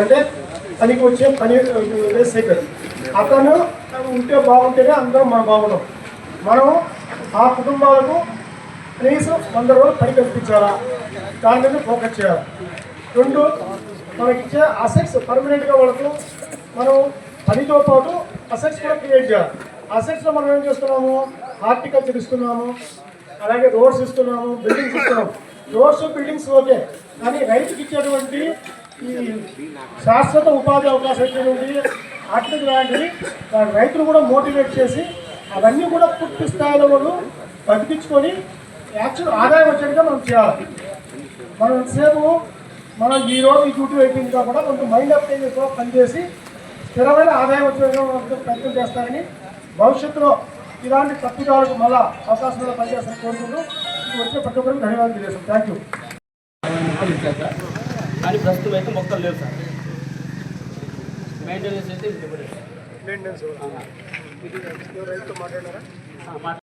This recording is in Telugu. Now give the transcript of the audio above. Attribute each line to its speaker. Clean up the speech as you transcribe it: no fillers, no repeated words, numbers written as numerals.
Speaker 1: అంటే పనికి వచ్చే పని వేసేయగలరు. అతను ఉంటే బాగుంటేనే అందరం మనం బాగుంటాం. మనం ఆ కుటుంబాలకు కనీసం 100 రోజులు పని కల్పించాలా, దాని మీద ఫోకస్ చేయాలి. 2, మనకిచ్చే అసెట్స్ పర్మనెంట్గా వాళ్ళకు మనం పనితో పాటు అసెట్స్ కూడా క్రియేట్ చేయాలి. అసెట్స్లో మనం ఏం చేస్తున్నాము, హార్టికల్చర్ ఇస్తున్నాము, అలాగే రోడ్స్ ఇస్తున్నాము, బిల్డింగ్స్ ఇస్తున్నాము. రోడ్స్ బిల్డింగ్స్ ఓకే, కానీ రైతుకి ఇచ్చేటువంటి ఈ శాశ్వత ఉపాధి అవకాశాలు వాటికి లాంటివి రైతులు కూడా మోటివేట్ చేసి అవన్నీ కూడా పూర్తి స్థాయిలో వాళ్ళు బతికించుకొని యాక్చువల్ ఆదాయం వచ్చేట్టుగా మనం చేయాలి. మనం ఎంతసేపు మనం ఈరోజు ఈ డ్యూటీ అయిపోయిందిగా కూడా కొంచెం మైండ్ అప్ కూడా పనిచేసి స్థిరమైన ఆదాయం వచ్చేట్టుగా ప్రయత్నం చేస్తారని, భవిష్యత్తులో ఇలాంటి తప్పిదాలకు మళ్ళా అవకాశంలో పనిచేస్తారని కోరుకుంటూ వచ్చే ప్రతి ఒక్కరికి ధన్యవాదాలు తెలియజేస్తాం. Thank you.
Speaker 2: కానీ ప్రస్తుతం అయితే మొక్కలు లేవు సార్. మెయింటెనెన్స్ అయితే
Speaker 1: మెయింటెనెన్స్ రైతు మాట్లాడారా?